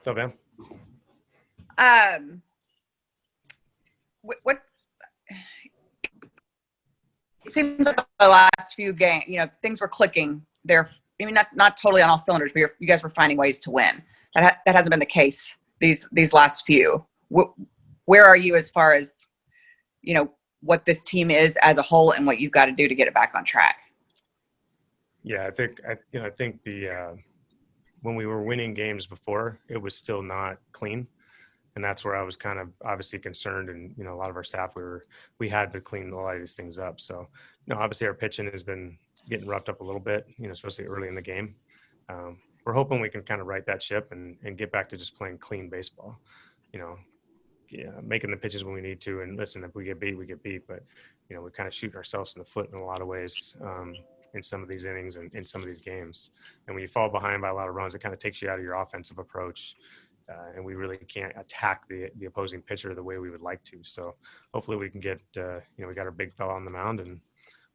So, man. What it seems like the last few games, things were clicking there. I mean, not totally on all cylinders, but you guys were finding ways to win. That hasn't been the case these last few. Where are you as far as, what this team is as a whole and what you've got to do to get it back on track? Yeah, I think when we were winning games before, it was still not clean. And that's where I was kind of obviously concerned. And, a lot of our staff, we had to clean a lot of these things up. So, obviously our pitching has been getting roughed up a little bit, especially early in the game. We're hoping we can kind of right that ship and get back to just playing clean baseball, making the pitches when we need to. And listen, if we get beat, we get beat. But, we're kind of shooting ourselves in the foot in a lot of ways in some of these innings and in some of these games. And when you fall behind by a lot of runs, it kind of takes you out of your offensive approach. And we really can't attack the opposing pitcher the way we would like to. So hopefully we can get, we got our big fella on the mound, and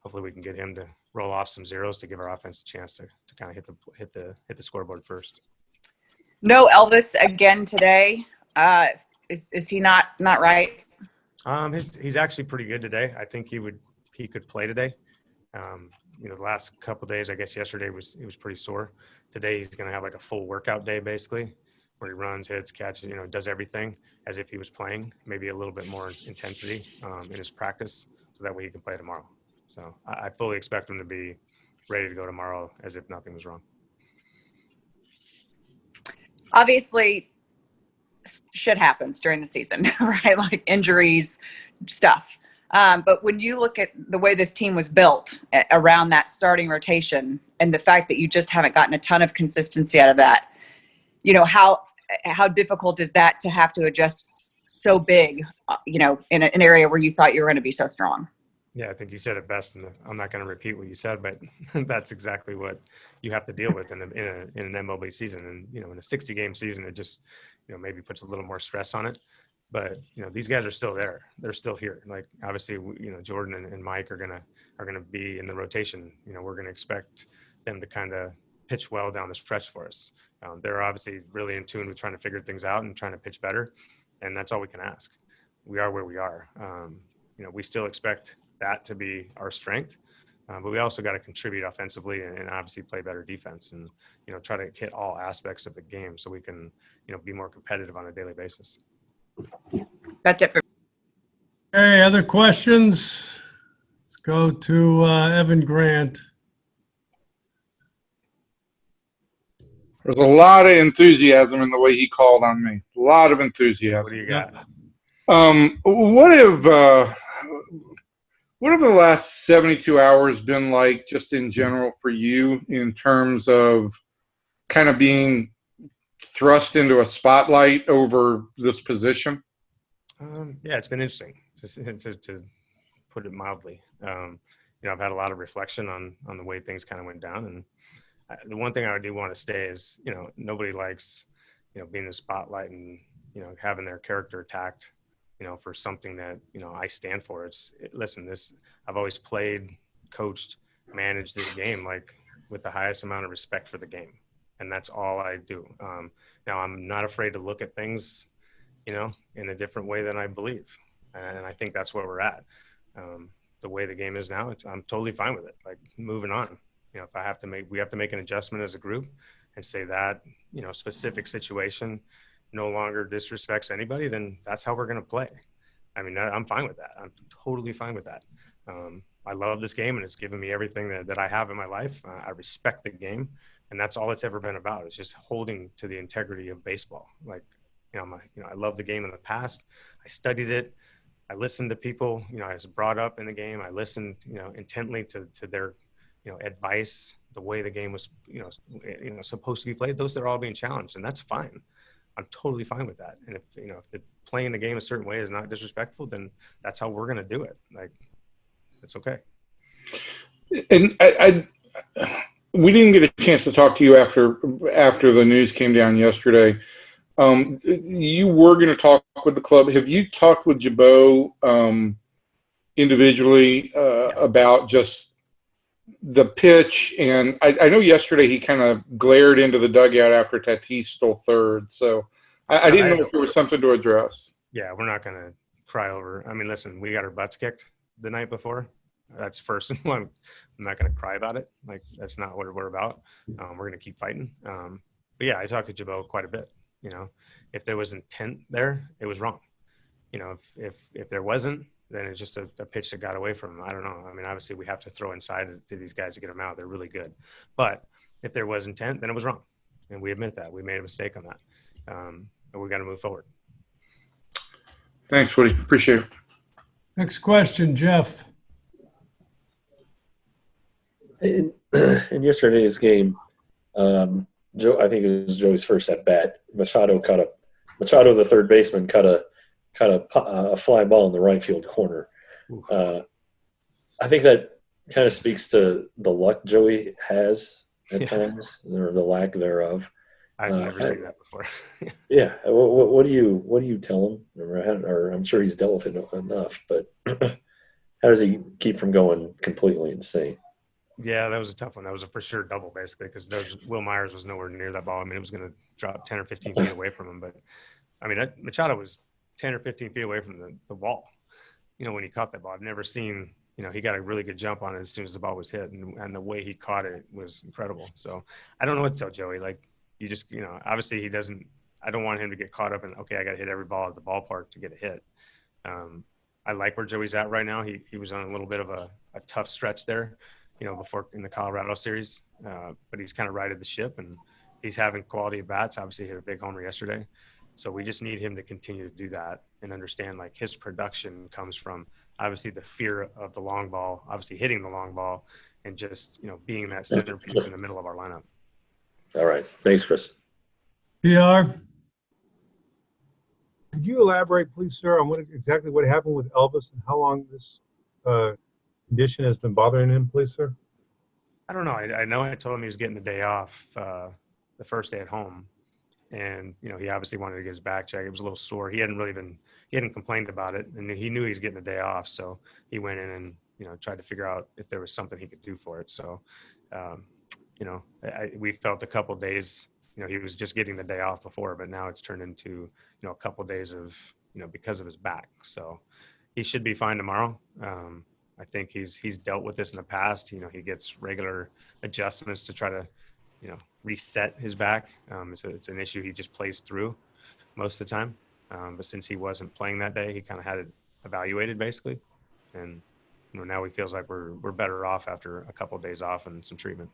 hopefully we can get him to roll off some zeros to give our offense a chance to kind of hit the scoreboard first. No Elvis again today. Is he not right? He's actually pretty good today. I think he could play today. The last couple of days, I guess yesterday he was pretty sore. Today he's going to have like a full workout day basically, where he runs, hits, catches, does everything as if he was playing, maybe a little bit more intensity in his practice, so that way he can play tomorrow. So I fully expect him to be ready to go tomorrow as if nothing was wrong. Obviously, shit happens during the season, right? Like injuries, stuff. But when you look at the way this team was built around that starting rotation and the fact that you just haven't gotten a ton of consistency out of that, how difficult is that to have to adjust so big, in an area where you thought you were going to be so strong? Yeah, I think you said it best, and I'm not going to repeat what you said, but that's exactly what you have to deal with in an MLB season. And, in a 60-game season, it just, maybe puts a little more stress on it. But, these guys are still there. They're still here. Like, obviously, Jordan and Mike are gonna be in the rotation. We're going to expect them to kind of pitch well down the stretch for us. They're obviously really in tune with trying to figure things out and trying to pitch better, and that's all we can ask. We are where we are. We still expect that to be our strength, but we also got to contribute offensively and obviously play better defense and, try to hit all aspects of the game so we can, be more competitive on a daily basis. That's it for me. Hey, other questions? Let's go to Evan Grant. There's a lot of enthusiasm in the way he called on me. A lot of enthusiasm. What do you got? What have the last 72 hours been like just in general for you in terms of kind of being thrust into a spotlight over this position? Yeah, it's been interesting to put it mildly. I've had a lot of reflection on the way things kind of went down. And the one thing I do want to say is, nobody likes, being in the spotlight and, having their character attacked, for something that, I stand for. I've always played, coached, managed this game, like with the highest amount of respect for the game. And that's all I do. Now I'm not afraid to look at things, in a different way than I believe. And I think that's where we're at. The way the game is now, I'm totally fine with it. Like moving on, if we have to make an adjustment as a group and say that, specific situation no longer disrespects anybody, then that's how we're going to play. I mean, I'm fine with that. I'm totally fine with that. I love this game and it's given me everything that I have in my life. I respect the game, and that's all it's ever been about. It's just holding to the integrity of baseball. Like, I love the game in the past. I studied it. I listened to people, I was brought up in the game. I listened, intently to their, advice, the way the game was, supposed to be played. Those are all being challenged, and that's fine. I'm totally fine with that. And if playing the game a certain way is not disrespectful, then that's how we're going to do it. Like, it's okay. And we didn't get a chance to talk to you after the news came down yesterday. You were going to talk with the club. Have you talked with Jabot individually about just the pitch? And I know yesterday he kind of glared into the dugout after Tatis stole third. So I didn't know if there was something to address. Yeah, we're not going to cry over. I mean, listen, we got our butts kicked the night before. That's first. I'm not going to cry about it. Like, that's not what we're about. We're going to keep fighting. But yeah, I talked to Jabot quite a bit. You know, if there was intent there, it was wrong. You know, if there wasn't, then it's just a pitch that got away from him. I don't know. I mean, obviously we have to throw inside to these guys to get them out. They're really good. But if there was intent, then it was wrong. And we admit that. We made a mistake on that. And we got to move forward. Thanks, Woody. Appreciate it. Next question, Jeff. In yesterday's game, I think it was Joey's first at bat. Machado, the third baseman, caught a fly ball in the right field corner. I think that kind of speaks to the luck Joey has at times, or the lack thereof. I've never seen that before. Yeah. What do you tell him? Or I'm sure he's dealt with it enough, but how does he keep from going completely insane? Yeah, that was a tough one. That was a for sure double, basically, because Will Myers was nowhere near that ball. I mean, it was going to drop 10 or 15 feet away from him. But, I mean, Machado was 10 or 15 feet away from the wall, you know, when he caught that ball. I've never seen, you know, he got a really good jump on it as soon as the ball was hit. And the way he caught it was incredible. So I don't know what to tell Joey. Like, you just, you know, obviously he doesn't – I don't want him to get caught up in, okay, I got to hit every ball at the ballpark to get a hit. I like where Joey's at right now. He was on a little bit of a tough stretch there, you know, before in the Colorado series, but he's kind of righted the ship and he's having quality at bats. Obviously hit a big homer yesterday. So we just need him to continue to do that and understand, like, his production comes from obviously the fear of the long ball, obviously hitting the long ball, and just, you know, being that centerpiece in the middle of our lineup. All right. Thanks, Chris. PR. Could you elaborate, please, sir, on exactly what happened with Elvis and how long this condition has been bothering him, please, sir? I don't know. I know I told him he was getting the day off the first day at home. And, you know, he obviously wanted to get his back checked. It was a little sore. He hadn't complained about it, and he knew he was getting the day off. So he went in and, you know, tried to figure out if there was something he could do for it. So, you know, we felt a couple of days, you know, he was just getting the day off before, but now it's turned into, you know, a couple of days of, you know, because of his back. So he should be fine tomorrow. I think he's dealt with this in the past. You know, he gets regular adjustments to try to, you know, reset his back. It's an issue he just plays through most of the time. But since he wasn't playing that day, he kind of had it evaluated basically. And, you know, now he feels like we're better off after a couple of days off and some treatment.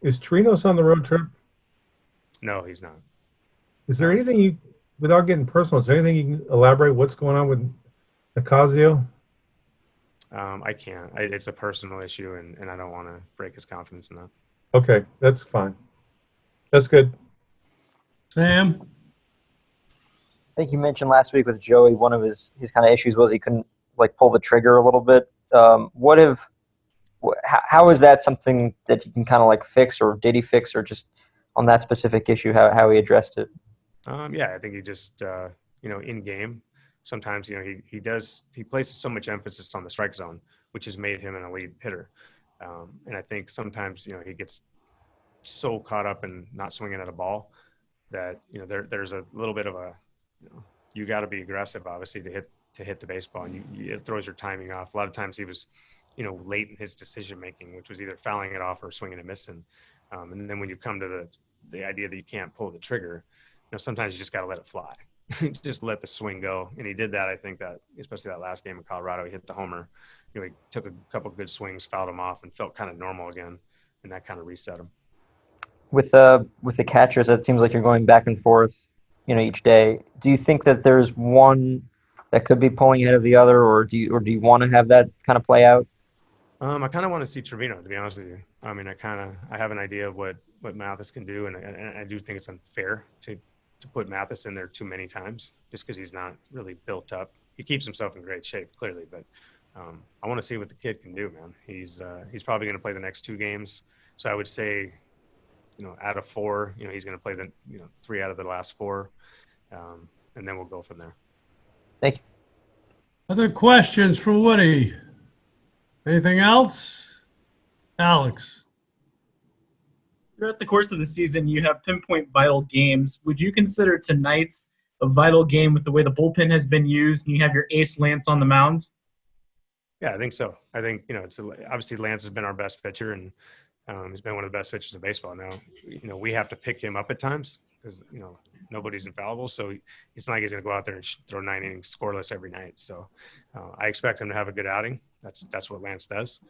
Is Trinos on the road trip? No, he's not. Is there anything without getting personal, is there anything you can elaborate what's going on with Nicasio? I can't. It's a personal issue, and I don't want to break his confidence in that. Okay, that's fine. That's good. Sam. I think you mentioned last week with Joey, one of his kind of issues was he couldn't, like, pull the trigger a little bit. How is that something that you can kind of, like, fix, or did he fix, or just on that specific issue, how he addressed it? Yeah, I think he just, you know, in game, sometimes, you know, he places so much emphasis on the strike zone, which has made him an elite hitter. And I think sometimes, you know, he gets so caught up in not swinging at a ball that, you know, there's a little bit of a, you know, you got to be aggressive, obviously, to hit the baseball, and it throws your timing off. A lot of times he was, you know, late in his decision making, which was either fouling it off or swinging and missing. And then when you come to the idea that you can't pull the trigger, you know, sometimes you just got to let it fly. Just let the swing go. And he did that. I think that, especially that last game in Colorado, he hit the homer. You know, he took a couple of good swings, fouled him off, and felt kind of normal again. And that kind of reset him. With the catchers, it seems like you're going back and forth, you know, each day. Do you think that there's one that could be pulling ahead of the other, or do you want to have that kind of play out? I kind of want to see Trevino, to be honest with you. I mean, I have an idea of what Mathis can do, and I do think it's unfair to put Mathis in there too many times just because he's not really built up. He keeps himself in great shape, clearly, but I want to see what the kid can do, man. He's probably going to play the next 2 games, so I would say, you know, out of 4, you know, he's going to play 3 out of the last 4, and then we'll go from there. Thank you. Other questions for Woody? Anything else? Alex. throughout the course of the season, you have pinpoint vital games. Would you consider tonight's a vital game with the way the bullpen has been used, and you have your ace Lance on the mound? Yeah, I think so. I think, it's obviously Lance has been our best pitcher, and he's been one of the best pitchers in baseball. Now, we have to pick him up at times because, nobody's infallible. So it's not like he's going to go out there and throw 9 innings scoreless every night. So I expect him to have a good outing. That's what Lance does.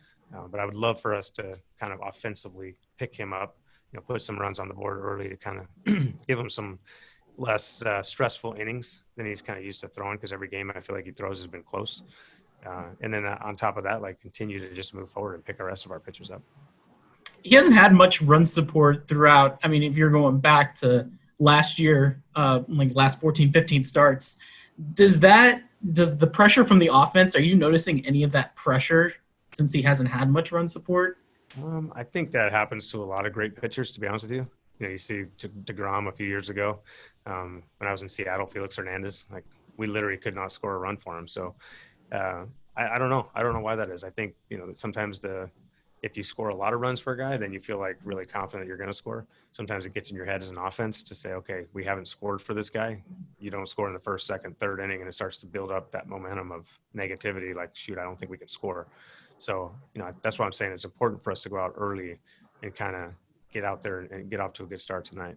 But I would love for us to kind of offensively pick him up, put some runs on the board early to kind of give him some less stressful innings than he's kind of used to throwing, because every game I feel like he throws has been close. And then on top of that, continue to just move forward and pick the rest of our pitchers up. He hasn't had much run support throughout. I mean, if you're going back to last year, last 14, 15 starts, does the pressure from the offense, are you noticing any of that pressure since he hasn't had much run support? I think that happens to a lot of great pitchers, to be honest with you. You see DeGrom a few years ago when I was in Seattle, Felix Hernandez, we literally could not score a run for him. So I don't know. I don't know why that is. I think, that sometimes if you score a lot of runs for a guy, then you feel really confident you're going to score. Sometimes it gets in your head as an offense to say, okay, we haven't scored for this guy. You don't score in the first, second, third inning, and it starts to build up that momentum of negativity. Shoot, I don't think we can score. So, that's why I'm saying it's important for us to go out early and kind of get out there and get off to a good start tonight.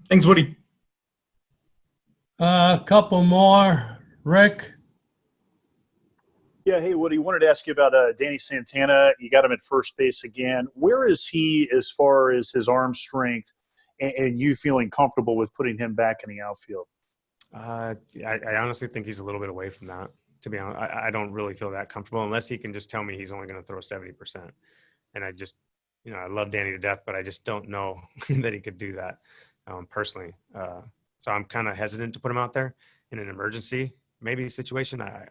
Thanks, Woody. A couple more. Rick? Yeah, hey, Woody, wanted to ask you about Danny Santana. You got him at first base again. Where is he as far as his arm strength and you feeling comfortable with putting him back in the outfield? I honestly think he's a little bit away from that, to be honest. I don't really feel that comfortable unless he can just tell me he's only going to throw 70%. And I just, I love Danny to death, but I just don't know that he could do that personally. So I'm kind of hesitant to put him out there in an emergency maybe situation. I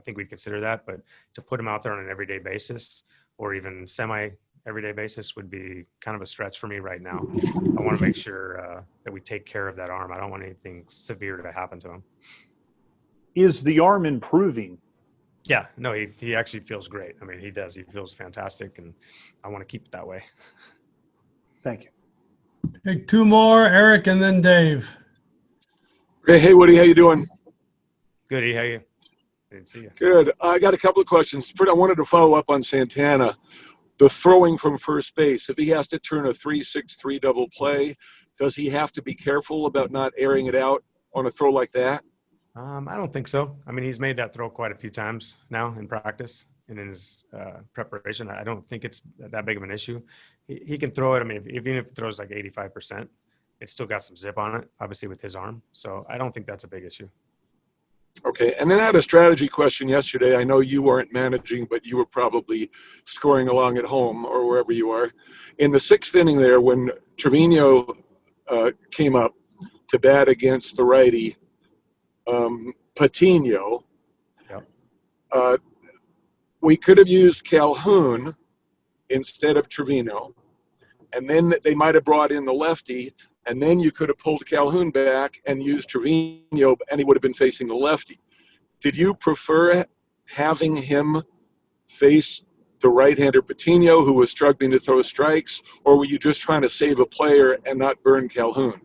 think we'd consider that, but to put him out there on an everyday basis or even semi-everyday basis would be kind of a stretch for me right now. I want to make sure that we take care of that arm. I don't want anything severe to happen to him. Is the arm improving? Yeah, no, he actually feels great. I mean, he does. He feels fantastic, and I want to keep it that way. Thank you. Take 2 more, Eric and then Dave. Hey, Woody, how you doing? Good, E. How you? I didn't see you. Good. I got a couple of questions. First, I wanted to follow up on Santana. The throwing from first base, if he has to turn a 3-6-3 double play, does he have to be careful about not airing it out on a throw like that? I don't think so. I mean, he's made that throw quite a few times now in practice and in his preparation. I don't think it's that big of an issue. He can throw it. I mean, even if he throws 85%, it's still got some zip on it, obviously with his arm. So I don't think that's a big issue. Okay, and then I had a strategy question yesterday. I know you weren't managing, but you were probably scoring along at home or wherever you are. In the 6th inning there, when Trevino came up to bat against the righty, Patino, yep. We could have used Calhoun instead of Trevino, and then they might have brought in the lefty, and then you could have pulled Calhoun back and used Trevino, and he would have been facing the lefty. Did you prefer having him face the right-hander Patino, who was struggling to throw strikes, or were you just trying to save a player and not burn Calhoun?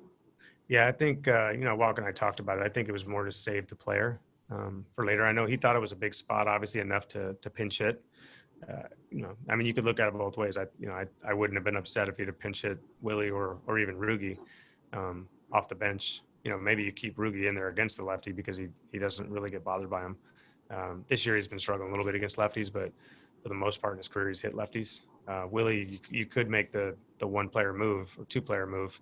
Yeah, I think, Walker and I talked about it. I think it was more to save the player for later. I know he thought it was a big spot, obviously enough to pinch hit. I mean, you could look at it both ways. I wouldn't have been upset if he'd have pinch hit Willie or even Rugi off the bench. Maybe you keep Rugi in there against the lefty because he doesn't really get bothered by him. This year he's been struggling a little bit against lefties, but for the most part in his career he's hit lefties. Willie, you could make the 1-player move or 2-player move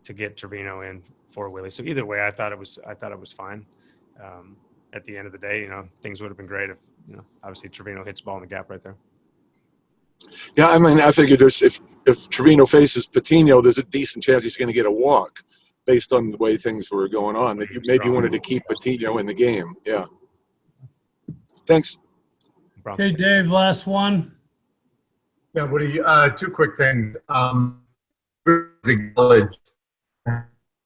to get Trevino in for Willie. So either way, I thought it was fine. At the end of the day, things would have been great if, obviously Trevino hits the ball in the gap right there. Yeah, I mean, I figured if Trevino faces Patino, there's a decent chance he's going to get a walk based on the way things were going on, that you maybe wanted to keep Patino in the game. Yeah. Thanks. Okay, Dave, last one. Yeah, Woody, 2 quick things. Acknowledged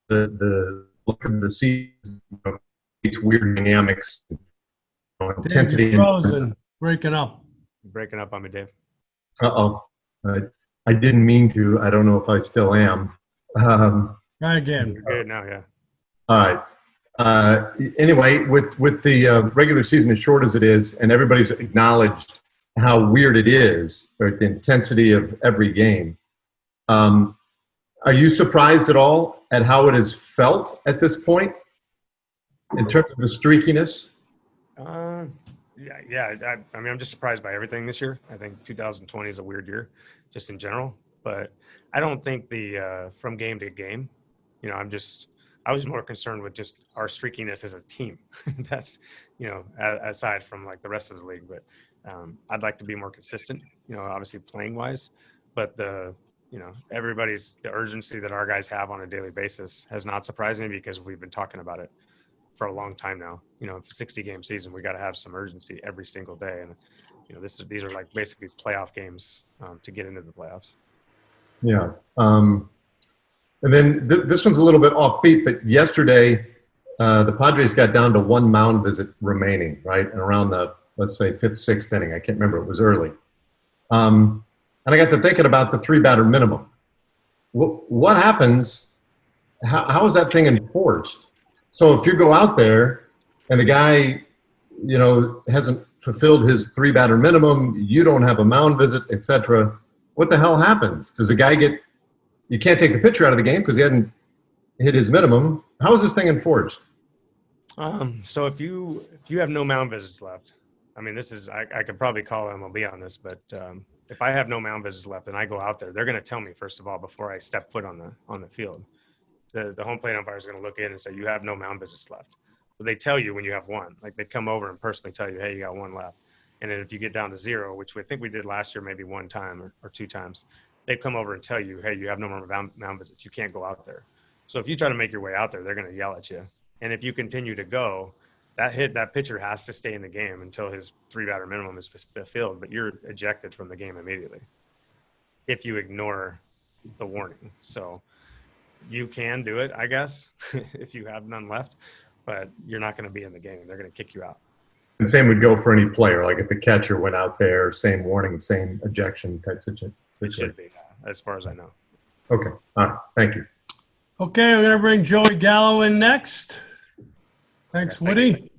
the look of the season, it's weird dynamics, intensity. Dave, frozen, breaking up. Breaking up on me, Dave. Uh-oh. I didn't mean to. I don't know if I still am. Try again. You're good now, yeah. All right. Anyway, with the regular season as short as it is, and everybody's acknowledged how weird it is, right, the intensity of every game. Are you surprised at all at how it is felt at this point in terms of the streakiness? Yeah. I mean, I'm just surprised by everything this year. I think 2020 is a weird year, just in general. But I don't think the from game to game. You know, I was more concerned with just our streakiness as a team. That's, you know, aside from like the rest of the league. But I'd like to be more consistent. You know, obviously playing wise, but the urgency that our guys have on a daily basis has not surprised me because we've been talking about it for a long time now. You know, 60-game season, we got to have some urgency every single day. And, you know, these are like basically playoff games to get into the playoffs. Yeah. And then this one's a little bit offbeat, but yesterday the Padres got down to one mound visit remaining, right? And around the, let's say, 5th, 6th inning. I can't remember. It was early. And I got to thinking about the 3-batter minimum. What happens? How is that thing enforced? So if you go out there and the guy, you know, hasn't fulfilled his 3-batter minimum, you don't have a mound visit, etc. What the hell happens? Does the guy you can't take the pitcher out of the game because he hadn't hit his minimum. How is this thing enforced? So if you have no mound visits left, I mean, this is I could probably call MLB on this, but if I have no mound visits left and I go out there, they're going to tell me first of all before I step foot on the field. The home plate umpire is going to look in and say you have no mound visits left. But they tell you when you have one. Like they come over and personally tell you, hey, you got one left. And then if you get down to 0, which I think we did last year, maybe one time or 2 times, they come over and tell you, hey, you have no more mound visits. You can't go out there. So if you try to make your way out there, they're going to yell at you. And if you continue to go, that pitcher has to stay in the game until his 3-batter minimum is fulfilled, but you're ejected from the game immediately if you ignore the warning. So you can do it, I guess, if you have none left, but you're not going to be in the game. They're going to kick you out. And same would go for any player. Like if the catcher went out there, same warning, same ejection type situation. It should be, as far as I know. Okay. All right. Thank you. Okay, we're going to bring Joey Gallo in next. Thanks, Woody.